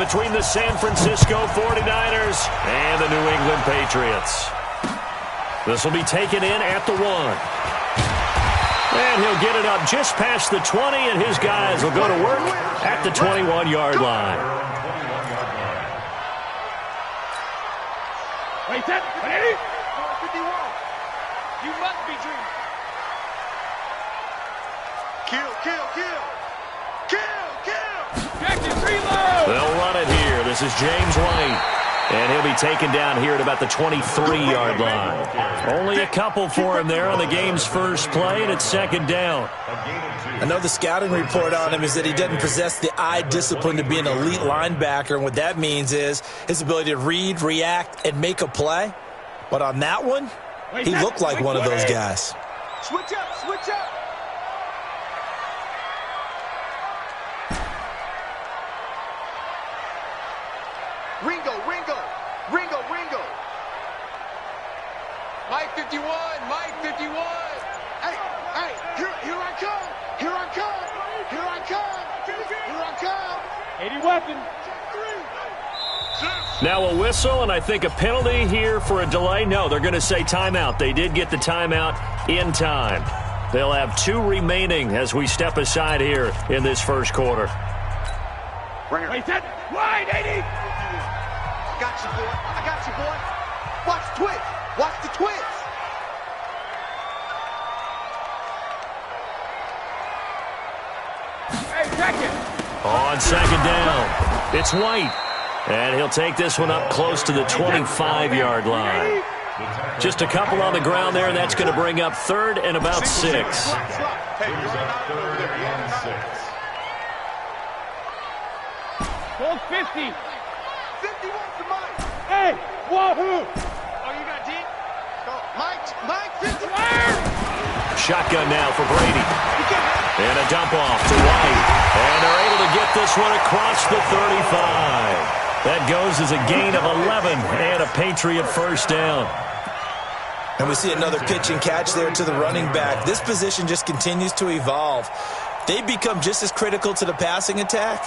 Between the San Francisco 49ers and the New England Patriots. This will be taken in at the 1. And he'll get it up just past the 20, and his guys will go to work at the 21-yard line. Wait, that, ready? 51. You must be dreaming. Kill, kill, kill. Kill, kill. Jackson, reload. They'll run it here. This is James White. And he'll be taken down here at about the 23-yard line. Only a couple for him there on the game's first play, and it's second down. I know the scouting report on him is that he doesn't possess the eye discipline to be an elite linebacker, and what that means is his ability to read, react, and make a play. But on that one, he looked like one of those guys. Switch up, switch up. Ringo, Ringo, Ringo, Ringo. Mike 51, Mike 51. Hey, hey, here I come, here I come, here I come, here I come. 80 weapon. Now a whistle, and I think a penalty here for a delay. No, they're going to say timeout. They did get the timeout in time. They'll have 2 remaining as we step aside here in this first quarter. Wait, that wide, 80. I got you, boy. I got you, boy. Watch the twist. Watch the twist. Hey, second. On second down, it's White. And he'll take this one up close to the 25-yard line. Just a couple on the ground there, and that's going to bring up 3rd and about 6. Goal 50. 51 to Mike. Hey, wahoo! Oh, you got deep? Mike, 50. Shotgun now for Brady. And a dump off to White. And they're able to get this one across the 35. That goes as a gain of 11 and a Patriot first down. And we see another pitch and catch there to the running back. This position just continues to evolve. They become just as critical to the passing attack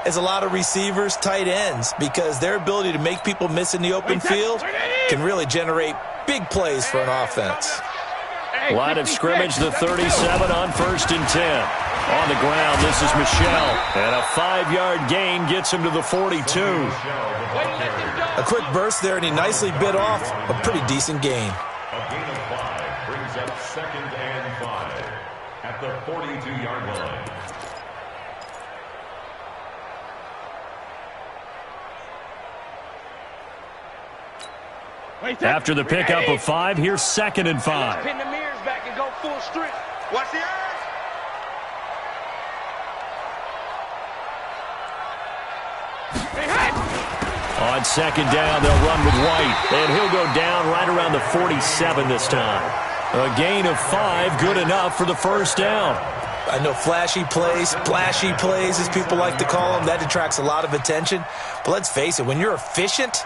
as a lot of receivers, tight ends, because their ability to make people miss in the open field can really generate big plays for an offense. Line of scrimmage, the 37 on 1st and 10. On the ground, this is Michel. And a 5-yard gain gets him to the 42. A quick burst there, and he nicely bit off a pretty decent gain. A gain of 5 brings up 2nd and 5 at the 42-yard line. After the pickup of 5, here's 2nd and 5. Pin the mirrors back and go full strength. Watch the eyes. On second down, they'll run with White, and he'll go down right around the 47 this time. A gain of 5, good enough for the first down. I know flashy plays, splashy plays, as people like to call them, that attracts a lot of attention. But let's face it, when you're efficient,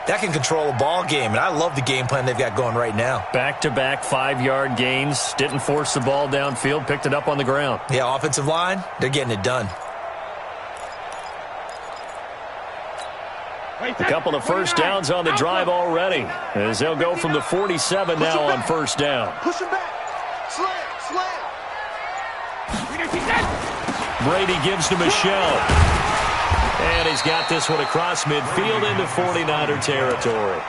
that can control a ball game, and I love the game plan they've got going right now. Back-to-back 5-yard gains, didn't force the ball downfield, picked it up on the ground. Yeah, offensive line, they're getting it done. A couple of first downs on the drive already, as they'll go from the 47 now on first down. Push him back. Slam, slam. Brady gives to Michel. And he's got this one across midfield into 49er territory.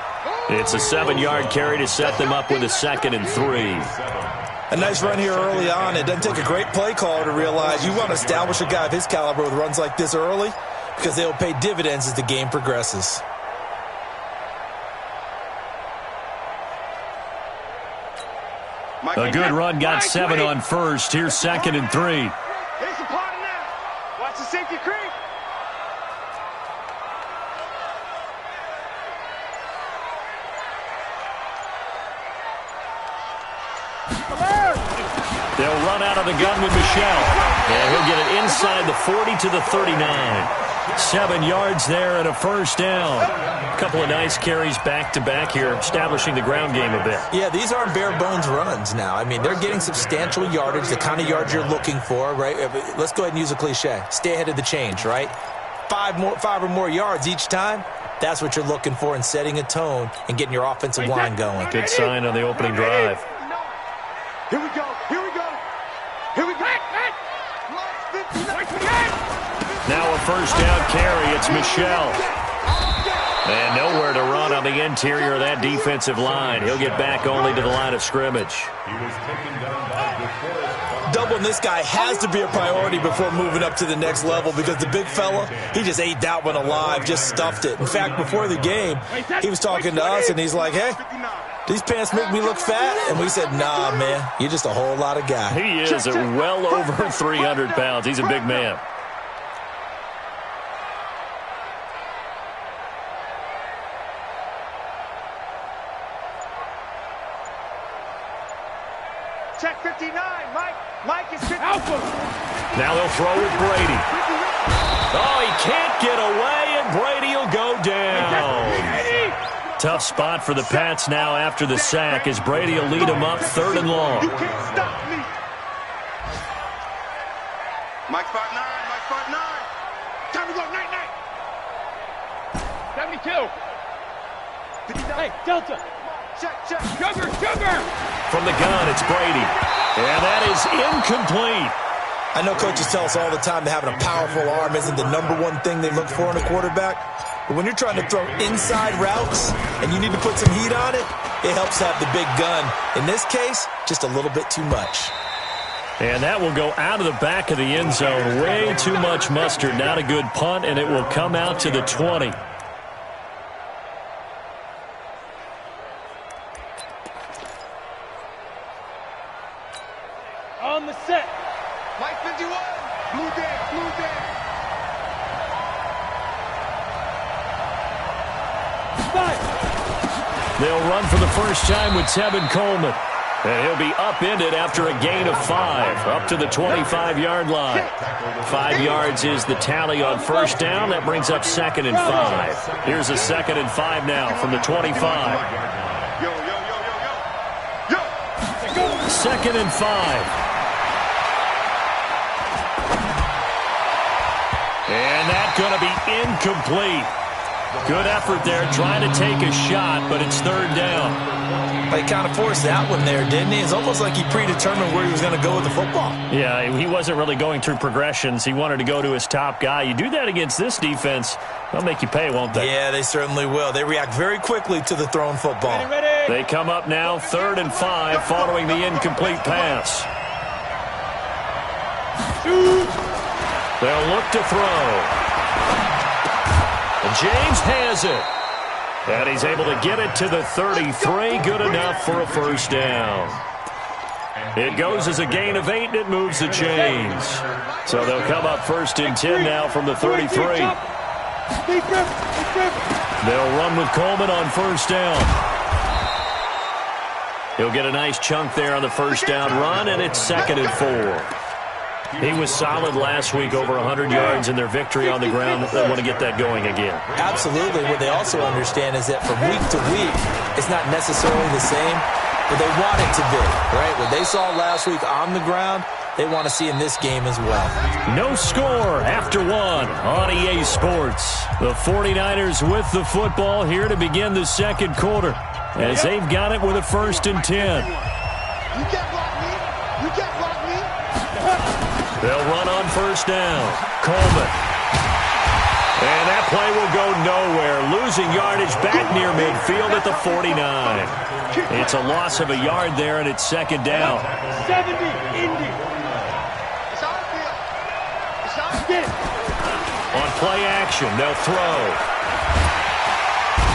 It's a 7-yard carry to set them up with a 2nd and 3. A nice run here early on. It doesn't take a great play caller to realize you want to establish a guy of his caliber with runs like this early, because they'll pay dividends as the game progresses. A good run, got 7 on first. Here's 2nd and 3. Here's the party now. Watch the safety creep. They'll run out of the gun with Michel. And he'll get it inside the 40 to the 39. 7 yards there and a first down. A couple of nice carries back-to-back here, establishing the ground game a bit. Yeah, these aren't bare-bones runs now. I mean, they're getting substantial yardage, the kind of yards you're looking for, right? Let's go ahead and use a cliche. Stay ahead of the change, right? five or more yards each time, that's what you're looking for in setting a tone and getting your offensive line going. Good sign on the opening drive. Here we go. Here we go. Here we go. Now a first down carry. It's Michelle. And nowhere to run on the interior of that defensive line. He'll get back only to the line of scrimmage. He was taken down by DeForest. Doubling this guy has to be a priority before moving up to the next level because the big fella, he just ate that one alive, just stuffed it. In fact, before the game, he was talking to us, and he's like, hey, these pants make me look fat? And we said, nah, man, you're just a whole lot of guy. He is well over 300 pounds. He's a big man. Check 59, Mike. Mike is 50. Alpha. Now they'll throw with Brady. Oh, he can't get away, and Brady will go down. Tough spot for the Pats now after the sack as Brady will lead them up 3rd and long. You can't stop me. Mike 5-9, Mike 5-9. Time to go, night. 72. Hey, Delta. Check. Sugar. From the gun, it's Brady. And that is incomplete. I know coaches tell us all the time that having a powerful arm isn't the #1 thing they look for in a quarterback. But when you're trying to throw inside routes and you need to put some heat on it, it helps to have the big gun. In this case, just a little bit too much. And that will go out of the back of the end zone. Way too much mustard. Not a good punt, and it will come out to the 20. On the set. Mike 51. Blue day. They'll run for the first time with Tevin Coleman. And he'll be upended after a gain of 5, up to the 25-yard line. 5 yards is the tally on first down. That brings up 2nd and 5. Here's a 2nd and 5 now from the 25. Yo. 2nd and 5. And that's going to be incomplete. Good effort there trying to take a shot, but it's 3rd down. He kind of forced that one there, didn't he? It's almost like he predetermined where he was going to go with the football. Yeah, he wasn't really going through progressions. He wanted to go to his top guy. You do that against this defense, they'll make you pay, won't they? Yeah, they certainly will. They react very quickly to the thrown football. Ready. They come up now 3rd and 5 following the incomplete pass. They'll look to throw. And James has it. And he's able to get it to the 33. Good enough for a first down. It goes as a gain of 8, and it moves the chains. So they'll come up 1st and 10 now from the 33. They'll run with Coleman on first down. He'll get a nice chunk there on the first down run, and it's 2nd and 4. He was solid last week, over 100 yards in their victory on the ground. They want to get that going again. Absolutely. What they also understand is that from week to week, it's not necessarily the same, but they want it to be, right? What they saw last week on the ground, they want to see in this game as well. No score after 1 on EA Sports. The 49ers with the football here to begin the 2nd quarter as they've got it with a 1st and 10. You can't block me. You can't block me. They'll run on first down. Coleman. And that play will go nowhere. Losing yardage back near midfield at the 49. It's a loss of a yard there, and it's 2nd down. 70, Indy. It's on field. It's on field. On play action, they'll throw.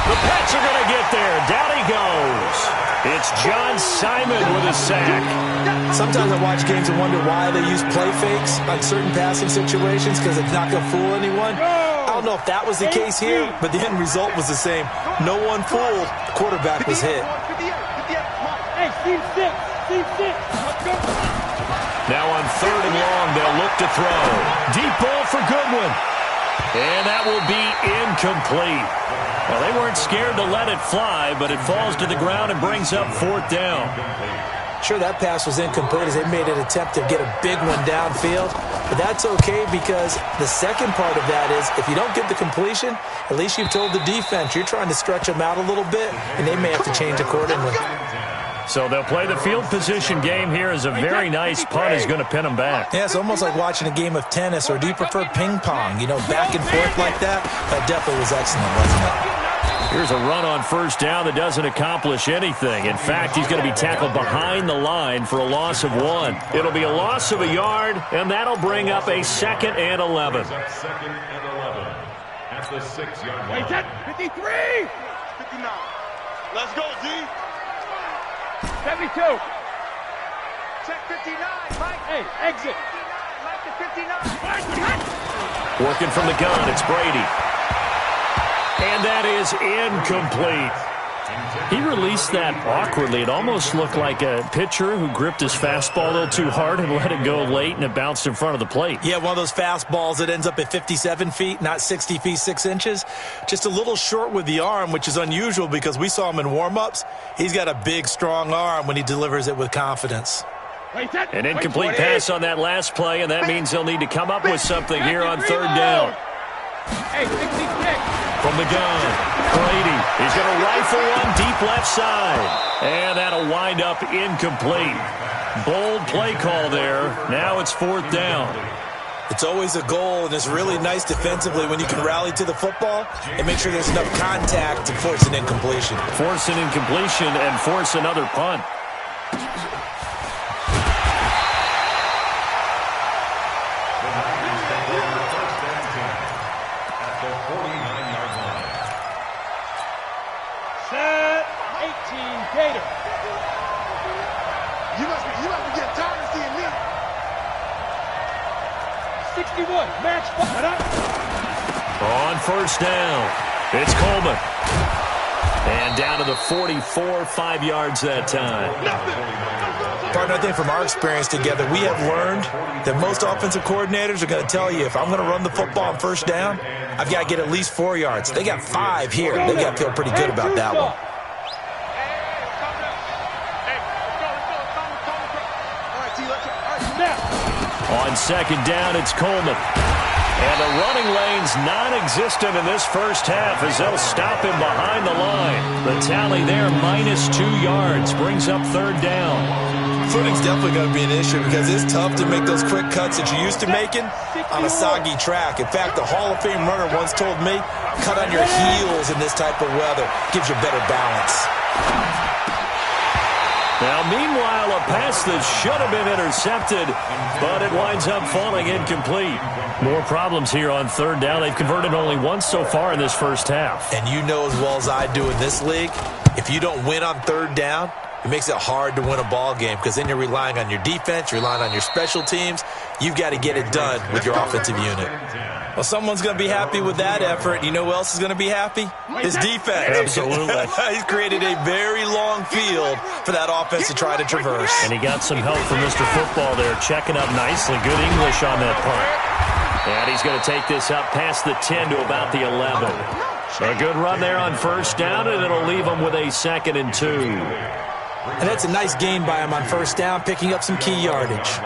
The Pats are going to get there. Down he goes. It's John Simon with a sack. Sometimes I watch games and wonder why they use play fakes on certain passing situations because it's not going to fool anyone. I don't know if that was the case here, but the end result was the same. No one fooled. The quarterback was hit. Hey, team 6. Let's go. Now on 3rd and long, they'll look to throw. Deep ball for Goodwin. And that will be incomplete. Well, they weren't scared to let it fly, but it falls to the ground and brings up 4th down. Sure, that pass was incomplete as they made an attempt to get a big one downfield. But that's okay because the second part of that is if you don't get the completion, at least you've told the defense you're trying to stretch them out a little bit, and they may have to change accordingly. So they'll play the field position game here as a very nice punt is going to pin them back. Yeah, it's almost like watching a game of tennis, or do you prefer ping pong? You know, back and forth like that? That definitely was excellent, wasn't it? Here's a run on first down that doesn't accomplish anything. In fact, he's going to be tackled behind the line for a loss of 1. It'll be a loss of a yard, and that'll bring up a 2nd and 11. Second and 11 at the 6-yard line. 53. 59. Let's go, D. 72. Check 59, Mike. Hey, exit. 59, Mike to 59. Working from the gun, it's Brady. And that is incomplete. He released that awkwardly. It almost looked like a pitcher who gripped his fastball a little too hard and let it go late, and it bounced in front of the plate. Yeah, one of those fastballs that ends up at 57 feet, not 60 feet, 6 inches. Just a little short with the arm, which is unusual because we saw him in warm-ups. He's got a big, strong arm when he delivers it with confidence. An incomplete pass on that last play, and that means they'll need to come up with something here on third down. Hey, 66. From the gun, Brady. He's going to rifle one deep left side. And that'll wind up incomplete. Bold play call there. Now it's 4th down. It's always a goal, and it's really nice defensively when you can rally to the football and make sure there's enough contact to force an incompletion. Force an incompletion and force another punt. Gator. You must be getting tired of seeing me. 61, match. On first down, it's Coleman. And down to the 44, 5 yards that time. Partner, I think from our experience together, we have learned that most offensive coordinators are going to tell you, if I'm going to run the football on first down, I've got to get at least 4 yards. They got 5 here. They got to feel pretty good about that one. On second down, it's Coleman. And the running lane's non-existent in this first half as they'll stop him behind the line. The tally there, -2 yards, brings up third down. Footing's definitely going to be an issue because it's tough to make those quick cuts that you're used to making on a soggy track. In fact, the Hall of Fame runner once told me, cut on your heels in this type of weather. Gives you better balance. Now, meanwhile, a pass that should have been intercepted, but it winds up falling incomplete. More problems here on third down. They've converted only once so far in this first half. And you know as well as I do in this league, if you don't win on third down, it makes it hard to win a ball game because then you're relying on your defense, you're relying on your special teams. You've got to get it done with your offensive unit. Well, someone's going to be happy with that effort. You know who else is going to be happy? His defense. Absolutely. He's created a very long field for that offense to try to traverse. And he got some help from Mr. Football there, checking up nicely. Good English on that punt. And he's going to take this up past the 10 to about the 11. A good run there on first down, and it'll leave him with a 2nd and 2. And that's a nice gain by him on first down, picking up some key yardage.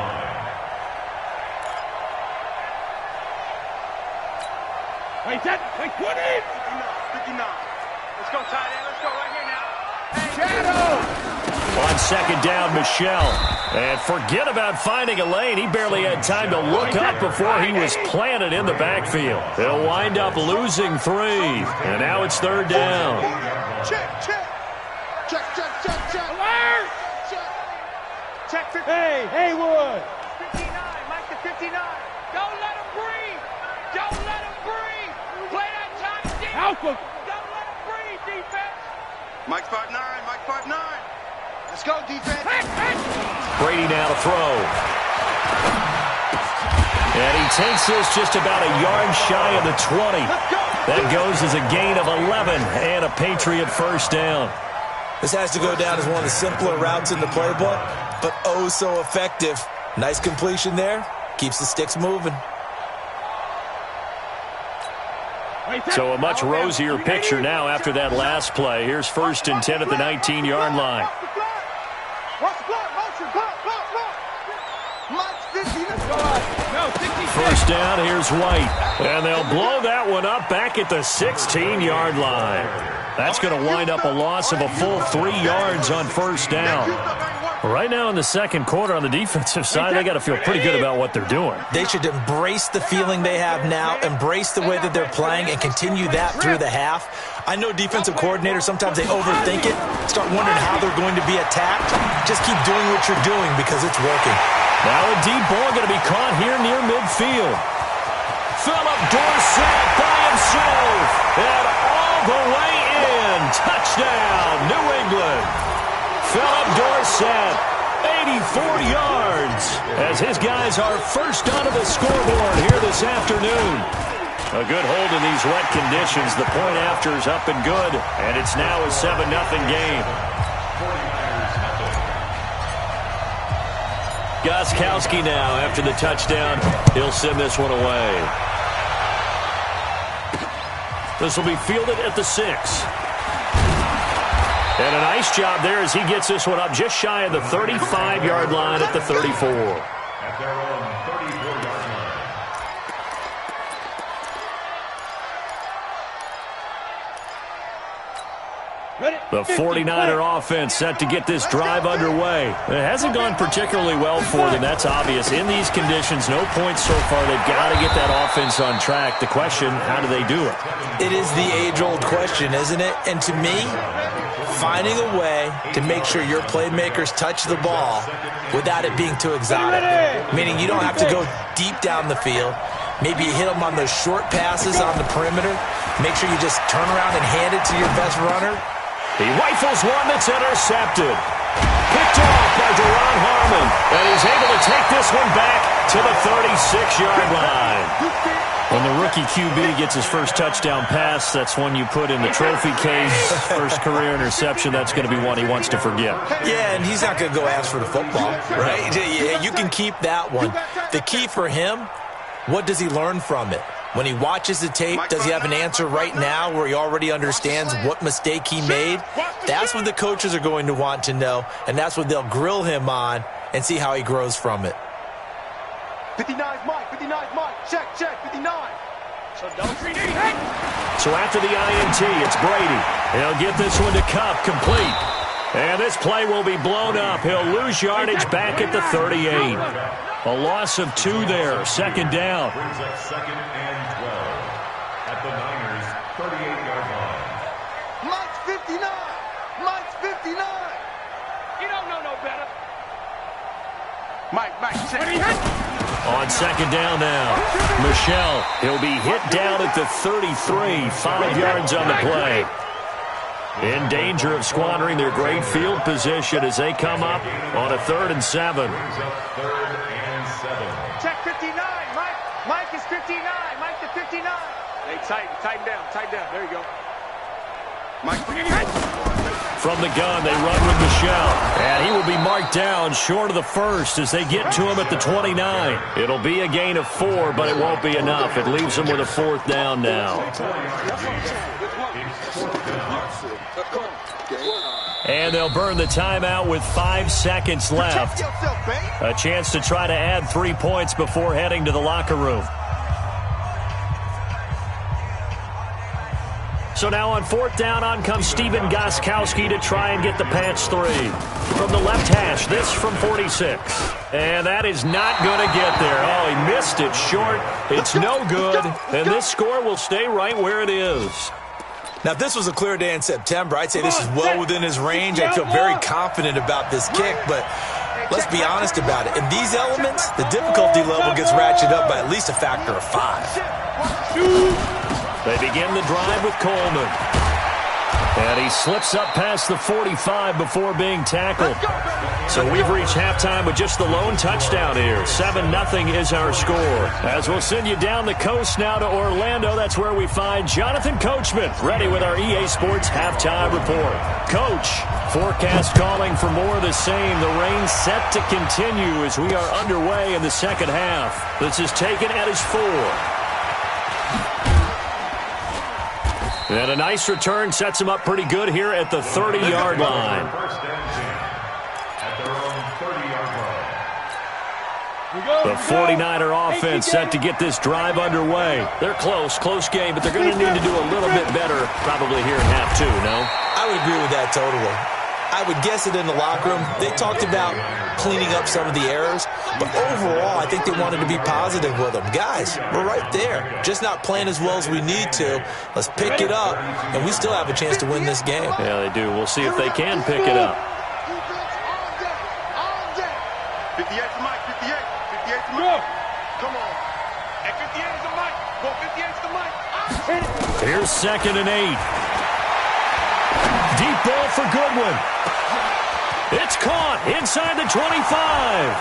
Wait, 20. 59. Let's go, tight end. Let's go right here now. Shadow. On second down, Michelle. And forget about finding a lane. He barely had time to look up before he was planted in the backfield. They'll wind up losing 3. And now it's third down. Check, check. Check, check, check, check. Alert! Check. Check. Hey, Haywood. 59, Mike to 59. Don't let him breathe. Don't let him breathe. Play that time, defense. Alpha. Don't let him breathe, defense. Mike 5'9", Mike 5'9". Let's go, defense. Brady now to throw. And he takes this just about a yard shy of the 20. That goes as a gain of 11 and a Patriot first down. This has to go down as one of the simpler routes in the playbook, but oh so effective. Nice completion there. Keeps the sticks moving. So a much rosier picture now after that last play. Here's 1st and 10 at the 19-yard line. Watch the block, first down. Here's White. And they'll blow that one up back at the 16-yard line. That's going to wind up a loss of a full 3 yards on first down. Right now in the second quarter on the defensive side, they got to feel pretty good about what they're doing. They should embrace the feeling they have now, embrace the way that they're playing, and continue that through the half. I know defensive coordinators, sometimes they overthink it, start wondering how they're going to be attacked. Just keep doing what you're doing because it's working. Now a deep ball going to be caught here near midfield. Philip Dorsett by himself, and all the way in. Touchdown, New England. Philip Dorsett, 84 yards, as his guys are first onto the scoreboard here this afternoon. A good hold in these wet conditions. The point after is up and good, and it's now a 7-0 game. Gostkowski now after the touchdown. He'll send this one away. This will be fielded at the 6. And a nice job there as he gets this one up just shy of the 35-yard line at the 34. At their own 34-yard line. The 49er offense set to get this drive underway. It hasn't gone particularly well for them, that's obvious. In these conditions, no points so far. They've got to get that offense on track. The question, how do they do it? It is the age-old question, isn't it? And to me, finding a way to make sure your playmakers touch the ball without it being too exotic. Meaning you don't have to go deep down the field. Maybe you hit them on those short passes on the perimeter. Make sure you just turn around and hand it to your best runner. He rifles one that's intercepted. Picked off by Deron Harmon. And he's able to take this one back to the 36-yard line. When the rookie QB gets his first touchdown pass, that's one you put in the trophy case. First career interception, that's going to be one he wants to forget. Yeah, and he's not going to go ask for the football, right? Yeah, you can keep that one. The key for him, what does he learn from it? When he watches the tape, does he have an answer right now where he already understands what mistake he made? That's what the coaches are going to want to know, and that's what they'll grill him on and see how he grows from it. 59 Mike, 59 Mike, check, 59. So after the INT, it's Brady. He'll get this one to Cup, complete. And this play will be blown up. He'll lose yardage back at the 38. A loss of 2 there, second down. Brings up second and 12 at the Niners' 38-yard line. Mike's 59. Mike's 59. You don't know no better. Mike, check. On second down now, Michelle. He'll be hit down at the 33, 5 yards on the play. In danger of squandering their great field position as they come up on a 3rd and 7. Brings up 3rd and 7. Check 59. Mike is 59. Mike to 59. Hey, tighten down. There you go. Mike, From the gun, they run with Michelle. And he will be marked down short of the first as they get to him at the 29. It'll be a gain of 4, but it won't be enough. It leaves them with a 4th down now. And they'll burn the timeout with 5 seconds left. A chance to try to add 3 points before heading to the locker room. So now on 4th down, on comes Stephen Gostkowski to try and get the patch 3. From the left hash, this from 46. And that is not going to get there. Oh, he missed it short. It's no good. And this score will stay right where it is. Now, if this was a clear day in September, I'd say this is well within his range. I feel very confident about this kick, but let's be honest about it. In these elements, the difficulty level gets ratcheted up by at least a factor of 5. They begin the drive with Coleman. And he slips up past the 45 before being tackled. So we've reached halftime with just the lone touchdown here. 7-0 is our score. As we'll send you down the coast now to Orlando, that's where we find Jonathan Coachman, ready with our EA Sports halftime report. Coach, forecast calling for more of the same. The rain set to continue as we are underway in the second half. This is taken at his 4. And a nice return sets him up pretty good here at the 30-yard line. First and 10 at their own 30-yard line. The 49er offense set to get this drive underway. They're close game, but they're going to need to do a little bit better probably here in half two, no? I would agree with that totally. I would guess it in the locker room. They talked about cleaning up some of the errors, but overall, I think they wanted to be positive with them. Guys, we're right there. Just not playing as well as we need to. Let's pick it up, and we still have a chance to win this game. Yeah, they do. We'll see if they can pick it up. 58 to Mike, 58. 58 to Mike. Come on. And 58 is the Mike. Go 58 to the Mike. Here's 2nd and 8. Deep ball for Goodwin. It's caught inside the 25.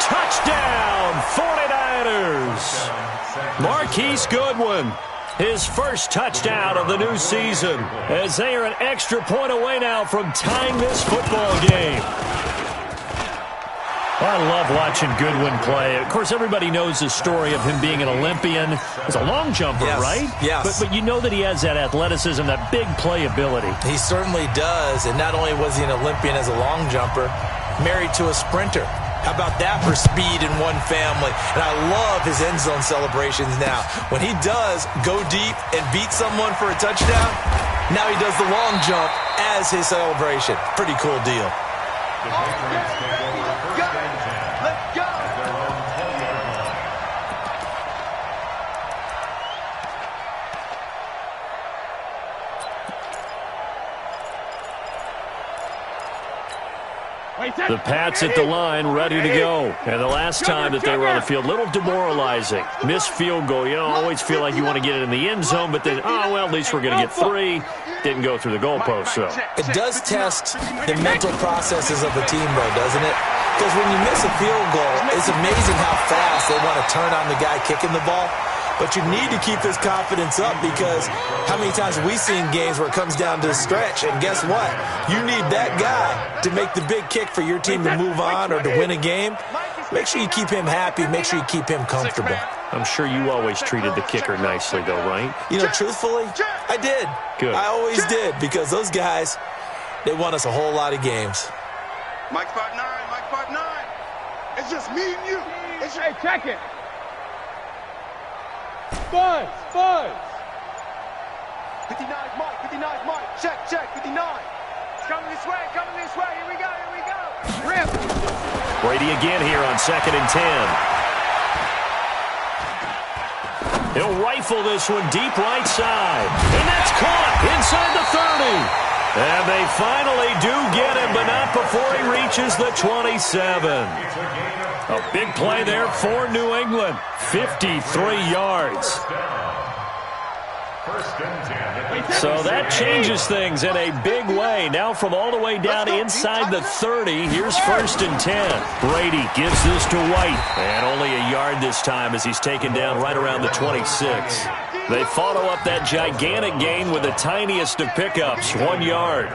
Touchdown, 49ers. Marquise Goodwin, his first touchdown of the new season, as they are an extra point away now from tying this football game. I love watching Goodwin play. Of course, everybody knows the story of him being an Olympian. He's a long jumper, yes, right? Yes. But you know that he has that athleticism, that big playability. He certainly does. And not only was he an Olympian as a long jumper, married to a sprinter. How about that for speed in one family? And I love his end zone celebrations now. When he does go deep and beat someone for a touchdown, now he does the long jump as his celebration. Pretty cool deal. The Patriots take over first and 10. Let's go. At their own 10-yard line. The Pats at the line, ready to go. And the last time that they were on the field, a little demoralizing. Missed field goal. You don't always feel like you want to get it in the end zone, but then, oh, well, at least we're going to get 3. Didn't go through the goalpost, so. It does test the mental processes of a team, though, doesn't it? Because when you miss a field goal, it's amazing how fast they want to turn on the guy kicking the ball. But you need to keep his confidence up, because how many times have we seen games where it comes down to the stretch, and guess what? You need that guy to make the big kick for your team to move on or to win a game. Make sure you keep him happy. Make sure you keep him comfortable. I'm sure you always treated the kicker nicely, though, right? You know, truthfully, I did. Good. I always did, because those guys, they won us a whole lot of games. Mike 5'9", Mike 5'9". It's just me and you. It's Hey, check it. Buzz. 59 Mike, 59 Mike. Check, 59. It's coming this way, Here we go. Rip. Brady again here on 2nd and 10. He'll rifle this one deep right side. And that's caught inside the 30. And they finally do get him, but not before he reaches the 27. A big play there for New England. 53 yards. First and 10. So that changes things in a big way. Now from all the way down inside the 30, here's 1st and 10. Brady gives this to White. And only a yard this time as he's taken down right around the 26. They follow up that gigantic gain with the tiniest of pickups, 1 yard.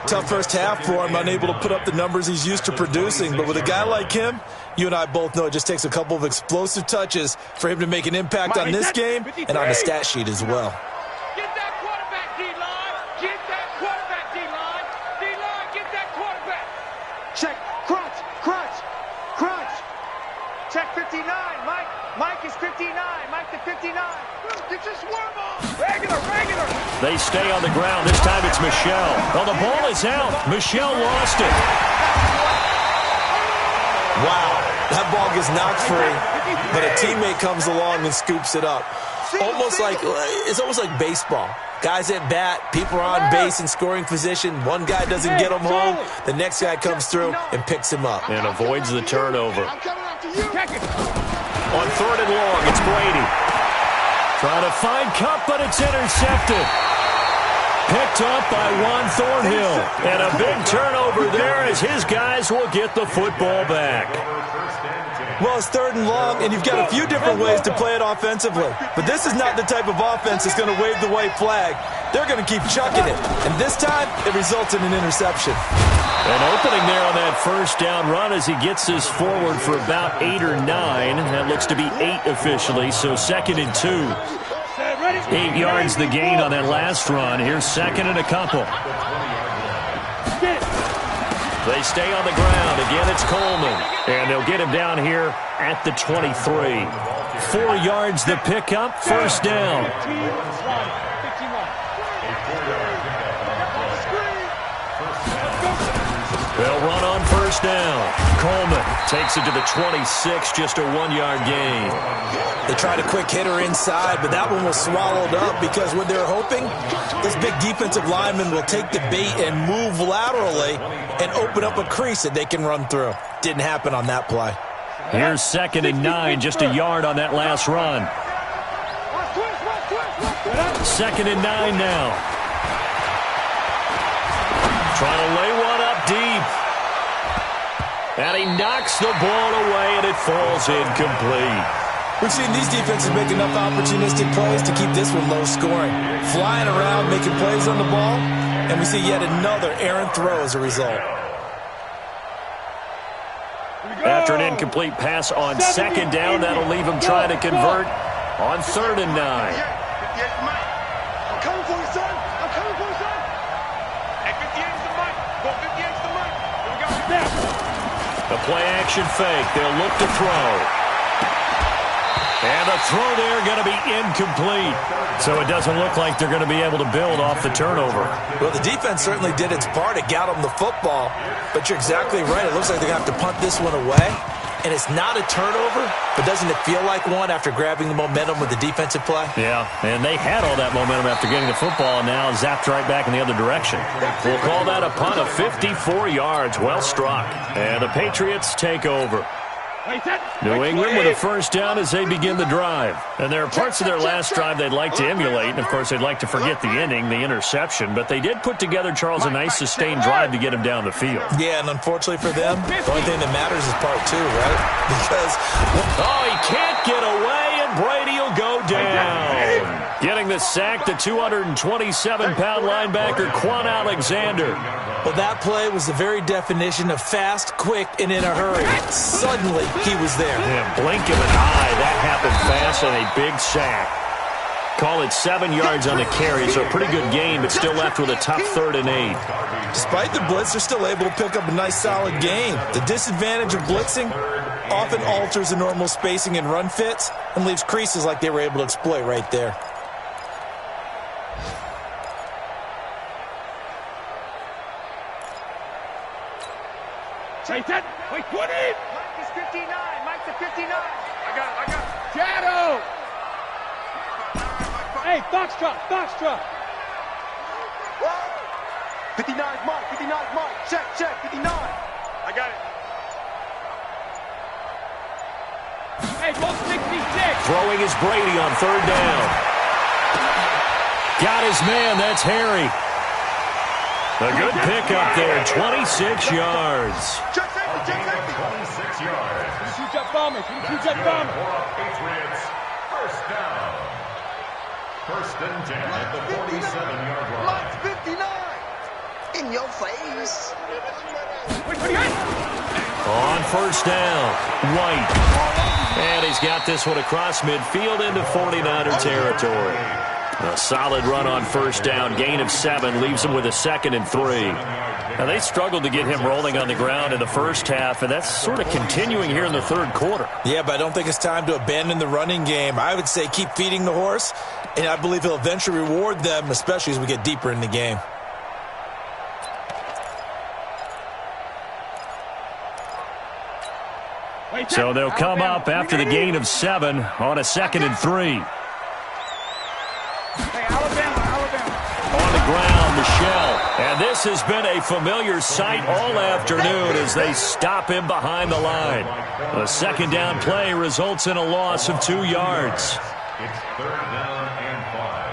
Tough first half for him, unable to put up the numbers he's used to producing. But with a guy like him, you and I both know it just takes a couple of explosive touches for him to make an impact on this game and on the stat sheet as well. Get that quarterback, D-line. Get that quarterback, D-line. D-line, get that quarterback. Check, crunch. Check 59, Mike. Mike is 59. Mike to 59. Get your swarm on. Regular. They stay on the ground. This time it's Michelle. Well, the ball is out. Michelle lost it. Wow, that ball gets knocked free, but a teammate comes along and scoops it up. It's almost like baseball. Guys at bat, people are on base in scoring position. One guy doesn't get him home. The next guy comes through and picks him up. And avoids the turnover. Check it. On 3rd and long, it's Brady. Trying to find Cup, but it's intercepted. Picked up by Juan Thornhill. And a big turnover there as his guys will get the football back. Well, it's 3rd and long, and you've got a few different ways to play it offensively. But this is not the type of offense that's going to wave the white flag. They're going to keep chucking it. And this time, it results in an interception. An opening there on that first down run as he gets this forward for about 8 or 9. That looks to be 8 officially, so 2nd and 2. 8 yards the gain on that last run. Here's 2nd and a couple. They stay on the ground. Again, it's Coleman. And they'll get him down here at the 23. 4 yards the pickup, first down. They'll run on first down. Coleman takes it to the 26, just a 1-yard gain. They tried a quick hitter inside, but that one was swallowed up because what they're hoping, this big defensive lineman will take the bait and move laterally and open up a crease that they can run through. Didn't happen on that play. Here's 2nd and 9, just a yard on that last run. 2nd and 9 now. Trying to lay one up deep. And he knocks the ball away, and it falls incomplete. We've seen these defenses make enough opportunistic plays to keep this one low scoring. Flying around, making plays on the ball, and we see yet another errant throw as a result. After an incomplete pass on 2nd down, that'll leave him trying to convert on 3rd and 9. I'm coming for you, son. I'm coming for you, son. Hey, 58's the mic. Go 58's the mic. Here we go. The play-action fake. They'll look to throw. And the throw there going to be incomplete. So it doesn't look like they're going to be able to build off the turnover. Well, the defense certainly did its part. It got them the football. But you're exactly right. It looks like they're going to have to punt this one away. And it's not a turnover, but doesn't it feel like one after grabbing the momentum with the defensive play? Yeah, and they had all that momentum after getting the football, and now zapped right back in the other direction. We'll call that a punt of 54 yards. Well struck. And the Patriots take over. New England with a first down as they begin the drive. And there are parts of their last drive they'd like to emulate. And, of course, they'd like to forget the ending, the interception. But they did put together, Charles, a nice sustained drive to get him down the field. Yeah, and unfortunately for them, the only thing that matters is part 2, right? Because... oh, he can't get away, and Brady will go down. Getting the sack, the 227-pound linebacker, Quan Alexander. Well, that play was the very definition of fast, quick, and in a hurry. Suddenly, he was there. Yeah, blink of an eye. That happened fast and a big sack. Call it 7 yards on the carry, so a pretty good gain, but still left with a tough 3rd and 8. Despite the blitz, they're still able to pick up a nice, solid gain. The disadvantage of blitzing often alters the normal spacing and run fits and leaves creases like they were able to exploit right there. Take that. Wait, put it. Mike is 59. Mike to 59. I got it. Shadow. Hey, Foxtrot. 59's Mike. 59's Mike. Check. 59. I got it. Hey, ball 66. Throwing is Brady on 3rd down. Got his man. That's Harry. A good pickup there, 26 yards. Check safety. 26 yards. Two-jet bomber. Patriots, first down. 1st and 10 at the 47-yard line. Mike's 59. In your face. On 1st down, White. And he's got this one across midfield into 49er territory. A solid run on 1st down, gain of 7, leaves him with a 2nd and 3. Now, they struggled to get him rolling on the ground in the first half, and that's sort of continuing here in the 3rd quarter. Yeah, but I don't think it's time to abandon the running game. I would say keep feeding the horse, and I believe he'll eventually reward them, especially as we get deeper in the game. So they'll come up after the gain of 7 on a 2nd and 3. On the ground, Michelle. And this has been a familiar sight all afternoon as they stop him behind the line. A 2nd down play results in a loss of 2 yards. It's 3rd down and 5.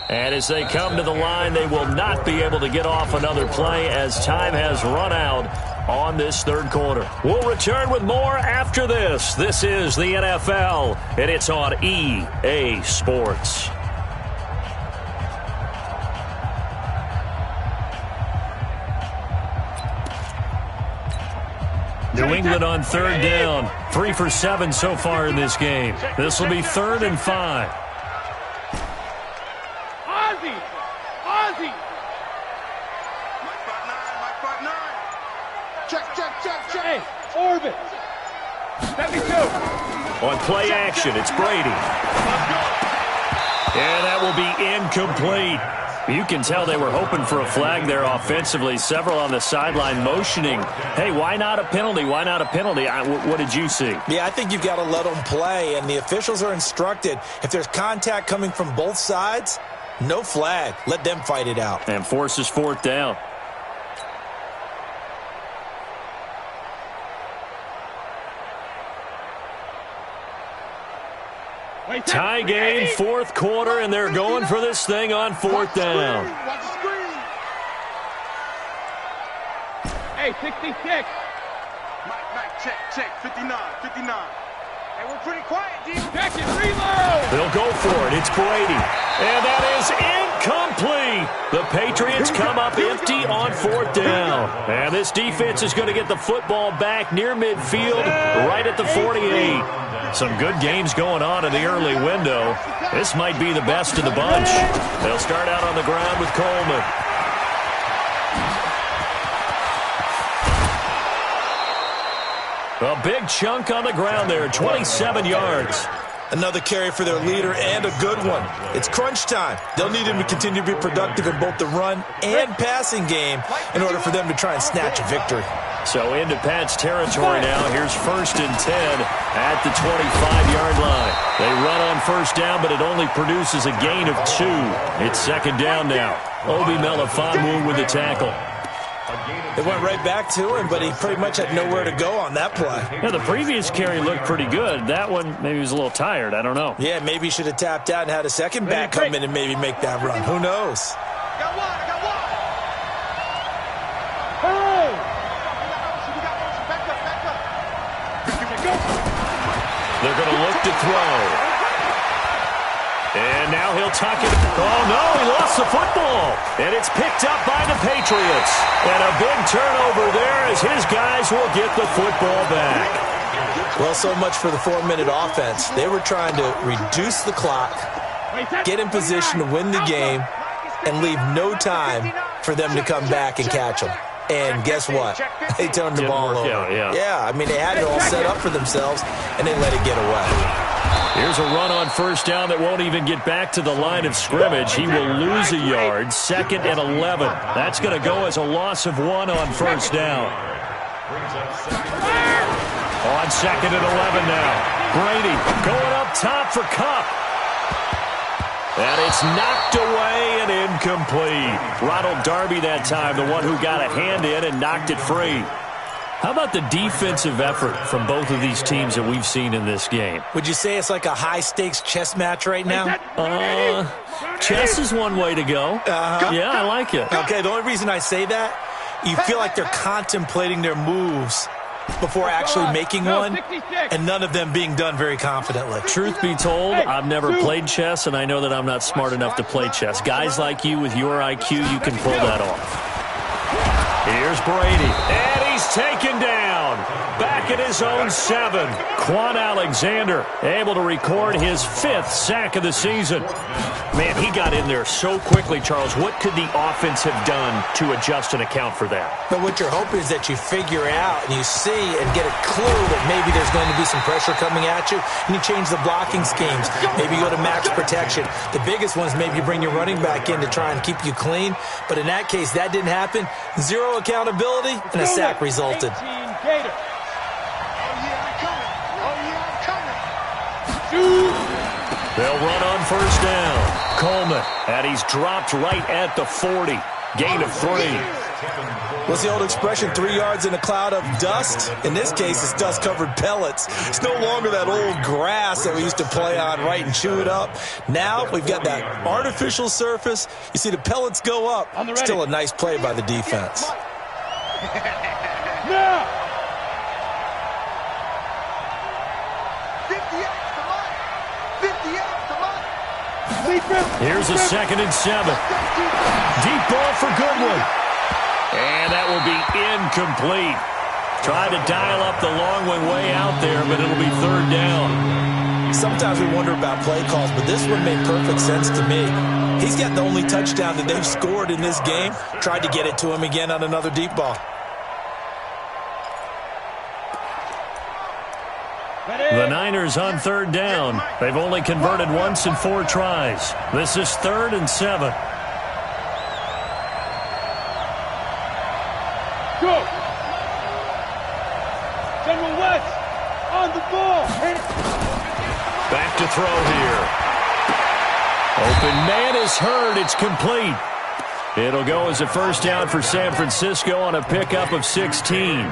And as they come to the line, they will not be able to get off another play as time has run out on this 3rd quarter. We'll return with more after this. This is the NFL, and it's on EA Sports. New England on third down. 3 for 7 so far in this game. This will be 3rd and 5. Ozzy! Ozzy! Mike 5-9. Check. Hey, orbit! 72! On play action, it's Brady. And that will be incomplete. You can tell they were hoping for a flag there offensively. Several on the sideline motioning, hey, why not a penalty? Why not a penalty? What did you see? Yeah, I think you've got to let them play, and the officials are instructed. If there's contact coming from both sides, no flag. Let them fight it out. And forces 4th down. Tie game, 4th quarter, and they're going for this thing on 4th down. Watch the screen. Hey, 66! Mike, check. 59. Hey, we're pretty quiet, D. Check it, reload! They'll go for it. It's Brady. And that is incomplete. The Patriots come up empty on 4th down. And this defense is going to get the football back near midfield, right at the 48. Some good games going on in the early window. This might be the best of the bunch. They'll start out on the ground with Coleman. A big chunk on the ground there, 27 yards. Another carry for their leader and a good one. It's crunch time. They'll need him to continue to be productive in both the run and passing game in order for them to try and snatch a victory. So into Pat's territory now. Here's 1st and 10 at the 25-yard line. They run on 1st down, but it only produces a gain of 2. It's 2nd down now. Obi Melifonwu with the tackle. They went right back to him, but he pretty much had nowhere to go on that play. Yeah, the previous carry looked pretty good. That one, maybe he was a little tired. I don't know. Yeah, maybe he should have tapped out and had a second back come in and maybe make that run. Who knows? I got one. Hey! Back up. They're going to look to throw. And now he'll tuck it. Oh, no, he lost the football. And it's picked up by the Patriots. And a big turnover there as his guys will get the football back. Well, so much for the 4-minute offense. They were trying to reduce the clock, get in position to win the game, and leave no time for them to come back and catch them. And guess what? They turned the ball over. Yeah, I mean, they had it all set up for themselves, and they let it get away. Here's a run on 1st down that won't even get back to the line of scrimmage. He will lose a yard. 2nd and 11. That's going to go as a loss of 1 on 1st down. On 2nd and 11 now. Brady going up top for Kupp. And it's knocked away and incomplete. Ronald Darby that time, the one who got a hand in and knocked it free. How about the defensive effort from both of these teams that we've seen in this game? Would you say it's like a high-stakes chess match right now? Chess is one way to go. Yeah, I like it. Okay, the only reason I say that, you feel like they're contemplating their moves before actually making one, and none of them being done very confidently. Truth be told, I've never played chess, and I know that I'm not smart enough to play chess. Guys like you with your IQ, you can pull that off. Here's Brady, and he's taken down. Back at his own 7. Quan Alexander able to record his 5th sack of the season. Man, he got in there so quickly, Charles. What could the offense have done to adjust and account for that? But what you're hoping is that you figure out and you see and get a clue that maybe there's going to be some pressure coming at you, and you change the blocking schemes. Maybe you go to max protection. The biggest one is maybe you bring your running back in to try and keep you clean. But in that case, that didn't happen. 0 accountability, and a sack resulted. They'll run on 1st down. Coleman, and he's dropped right at the 40. Gain of 3. What's the old expression, 3 yards in a cloud of dust? In this case, it's dust-covered pellets. It's no longer that old grass that we used to play on, right, and chew it up. Now we've got that artificial surface. You see the pellets go up. Still a nice play by the defense. Now! Here's a 2nd and 7. Deep ball for Goodwin. And that will be incomplete. Tried to dial up the long way out there, but it'll be third down. Sometimes we wonder about play calls, but this one made perfect sense to me. He's got the only touchdown that they've scored in this game. Tried to get it to him again on another deep ball. The Niners on third down. They've only converted once in 4 tries. This is 3rd and 7. Go! General West on the ball. Back to throw here. Open man is heard. It's complete. It'll go as a first down for San Francisco on a pickup of 16.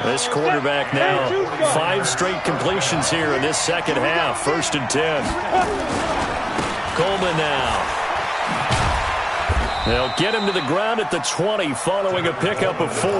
This quarterback now 5 straight completions here in this second half. 1st and 10. Coleman now. They'll get him to the ground at the 20 following a pickup of 4.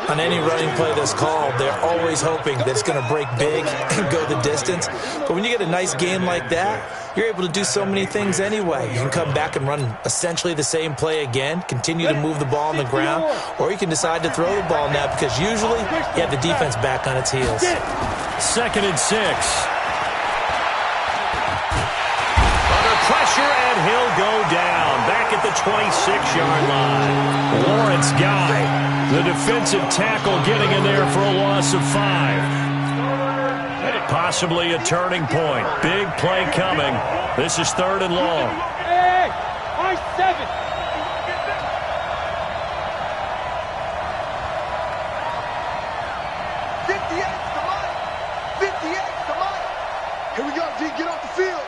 On any running play that's called, they're always hoping that it's going to break big and go the distance. But when you get a nice game like that, you're able to do so many things anyway. You can come back and run essentially the same play again, continue to move the ball on the ground, or you can decide to throw the ball now because usually you have the defense back on its heels. 2nd and 6. Under pressure, and he'll go down. Back at the 26-yard line. Lawrence Guy. The defensive tackle getting in there for a loss of 5. Possibly a turning point. Big play coming. This is 3rd and long. Hey, I 7. Here we go, G. Get off the field.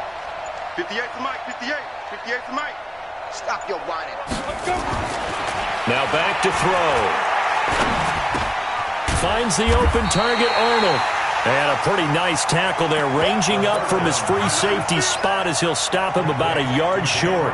58 to Mike. 58. 58 to Mike. Stop your whining. Let's go. Now back to throw. Finds the open target, Arnold. And a pretty nice tackle there, ranging up from his free safety spot as he'll stop him about a yard short.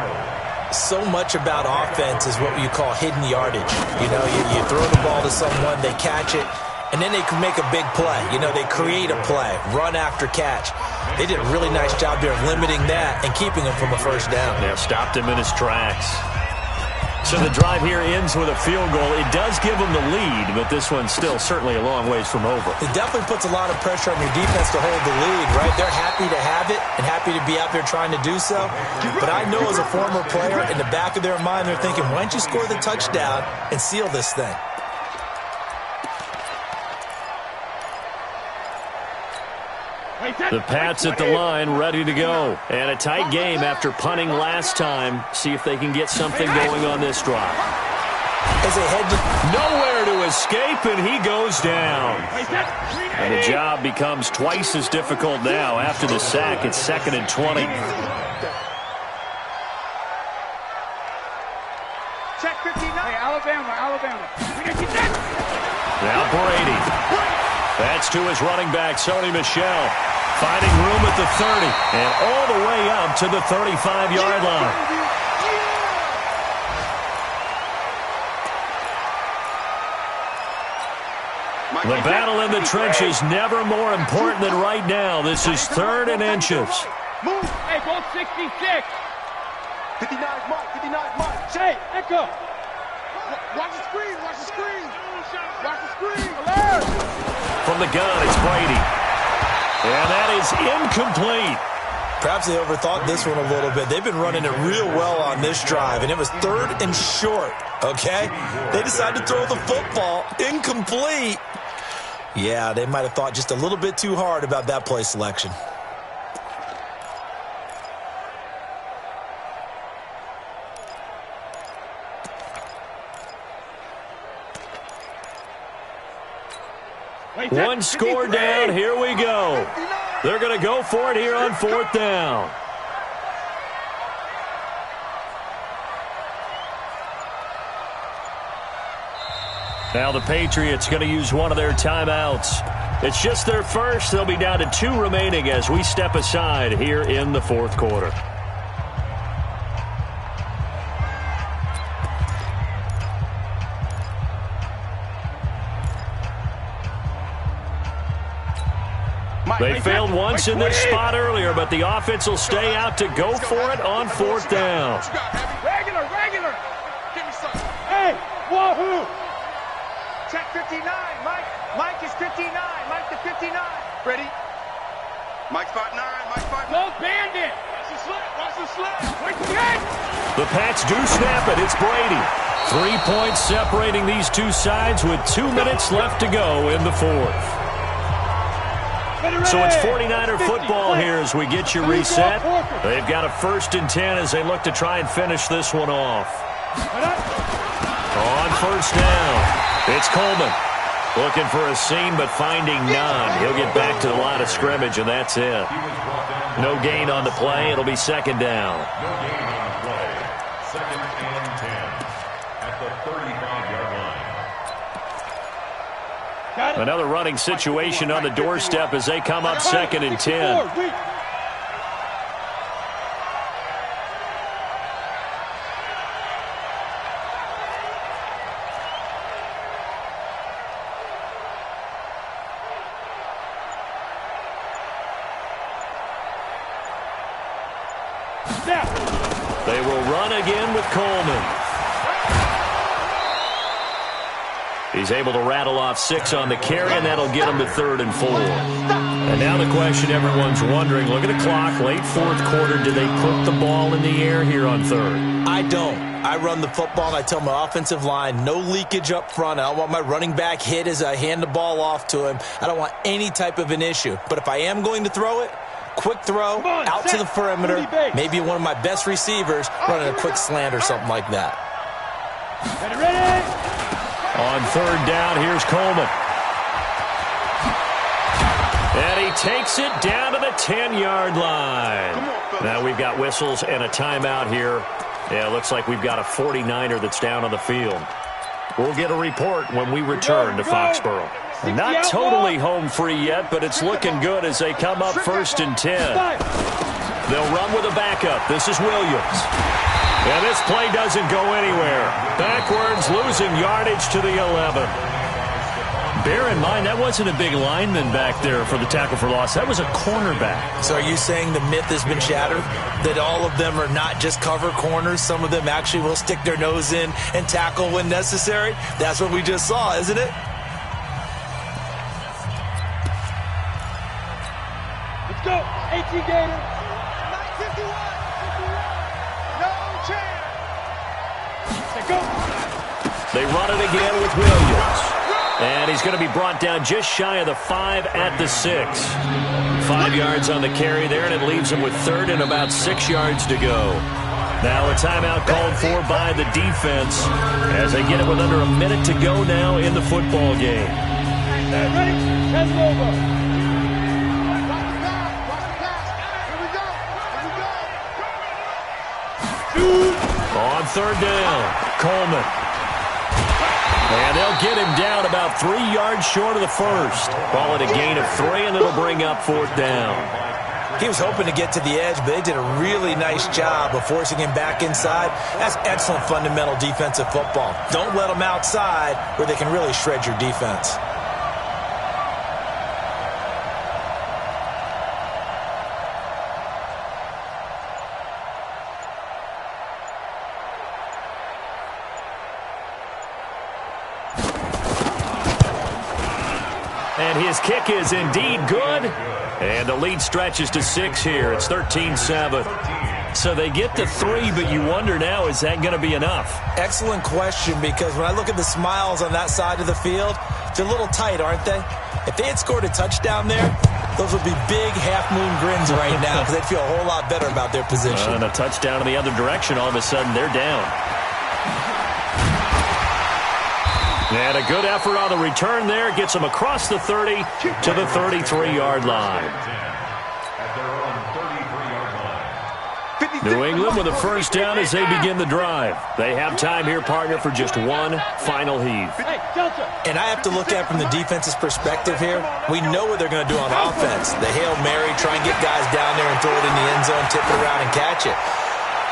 So much about offense is what you call hidden yardage. You know, you throw the ball to someone, they catch it, and then they can make a big play. You know, they create a play, run after catch. They did a really nice job there of limiting that and keeping him from a first down. Yeah, stopped him in his tracks. So the drive here ends with a field goal. It does give them the lead, but this one's still certainly a long ways from over. It definitely puts a lot of pressure on your defense to hold the lead, right? They're happy to have it and happy to be out there trying to do so. But I know as a former player, in the back of their mind, they're thinking, why don't you score the touchdown and seal this thing? The Pats at the line, ready to go. And a tight game after punting last time. See if they can get something going on this drive. As they head to nowhere to escape, and he goes down. And the job becomes twice as difficult now after the sack. It's 2nd and 20. Check 59. Hey, Alabama. Now Brady. That's to his running back, Sony Michel. Finding room at the 30 and all the way up to the 35-yard line. The battle in the trenches never more important than right now. This is 3rd and inches. Move. Hey, go 66. 59 Mike. 59 Mike. Hey, Echo. Watch the screen. Watch the screen. Watch the screen. Alert. From the gun, it's Brady. And that is incomplete. Perhaps they overthought this one a little bit. They've been running it real well on this drive, and it was 3rd and short, okay? They decided to throw the football incomplete. Yeah, they might have thought just a little bit too hard about that play selection. One score down. Here we go. They're going to go for it here on 4th down. Now the Patriots going to use one of their timeouts. It's just their first. They'll be down to 2 remaining as we step aside here in the 4th quarter. They failed once in this spot earlier, but the offense will stay out to go for it on 4th down. Regular. Give me something. Hey, 1. Check 59. Mike is 59. Mike to 59. Ready? Mike's 5'9". Mike's 5'9". Go Bandit. Watch the slip. Watch the slip. Wait for The Pats do snap it. It's Brady. 3 points separating these two sides with 2 minutes left to go in the fourth. So it's 49er football here as we get you reset. They've got a 1st and 10 as they look to try and finish this one off. On 1st down, it's Coleman. Looking for a seam, but finding none. He'll get back to the line of scrimmage, and that's it. No gain on the play. It'll be 2nd down. No gain on the play. 2nd and 10 at the 35-yard line. Another running situation on the doorstep as they come up 2nd and 10. They will run again with Coleman. He's able to rattle off 6 on the carry, and that'll get him to 3rd and 4. And now the question everyone's wondering, look at the clock, late 4th quarter, do they put the ball in the air here on 3rd? I don't. I run the football, and I tell my offensive line, no leakage up front. I don't want my running back hit as I hand the ball off to him. I don't want any type of an issue. But if I am going to throw it, quick throw, out to the perimeter, maybe one of my best receivers running a quick slant or something like that. Ready? On 3rd down, here's Coleman. And he takes it down to the 10-yard line. Now we've got whistles and a timeout here. Yeah, it looks like we've got a 49er that's down on the field. We'll get a report when we return to Foxborough. Not totally home free yet, but it's looking good as they come up 1st and 10. They'll run with a backup. This is Williams. And this play doesn't go anywhere. Backwards, losing yardage to the 11. Bear in mind, that wasn't a big lineman back there for the tackle for loss. That was a cornerback. So are you saying the myth has been shattered? That all of them are not just cover corners? Some of them actually will stick their nose in and tackle when necessary? That's what we just saw, isn't it? Let's go. 18 Gators. 51. No chance. Let's go. They run it again with Williams. And he's going to be brought down just shy of the 5 at the 6. 5 yards on the carry there, and it leaves him with 3rd and about 6 yards to go. Now a timeout called for by the defense as they get it with under a minute to go now in the football game. Ready? Pass it over. On 3rd down, Coleman. And they'll get him down about 3 yards short of the 1st. Call it a gain of 3, and it'll bring up 4th down. He was hoping to get to the edge, but they did a really nice job of forcing him back inside. That's excellent fundamental defensive football. Don't let them outside where they can really shred your defense. And his kick is indeed good. And the lead stretches to 6 here. It's 13-7. So they get to 3, but you wonder now, is that going to be enough? Excellent question, because when I look at the smiles on that side of the field, they're a little tight, aren't they? If they had scored a touchdown there, those would be big half-moon grins right now because they'd feel a whole lot better about their position. And a touchdown in the other direction, all of a sudden they're down. And a good effort on the return there. Gets them across the 30 to the 33-yard line. New England with a first down as they begin the drive. They have time here, partner, for just one final heave. And I have to look at it from the defense's perspective here. We know what they're going to do on offense. The Hail Mary, try and get guys down there and throw it in the end zone, tip it around and catch it.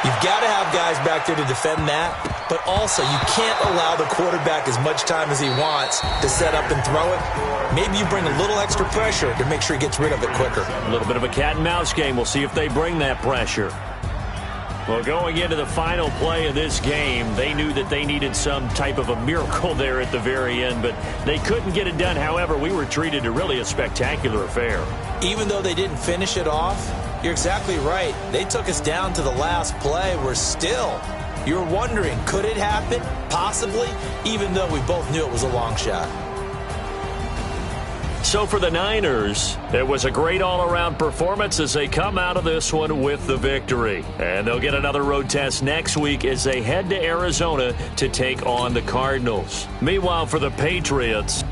You've got to have guys back there to defend that, but also you can't allow the quarterback as much time as he wants to set up and throw it. Maybe you bring a little extra pressure to make sure he gets rid of it quicker. A little bit of a cat and mouse game. We'll see if they bring that pressure. Well, going into the final play of this game, they knew that they needed some type of a miracle there at the very end, but they couldn't get it done. However, we were treated to really a spectacular affair. Even though they didn't finish it off, you're exactly right. They took us down to the last play. We're still, you're wondering, could it happen? Possibly, even though we both knew it was a long shot. So for the Niners, it was a great all-around performance as they come out of this one with the victory. And they'll get another road test next week as they head to Arizona to take on the Cardinals. Meanwhile, for the Patriots,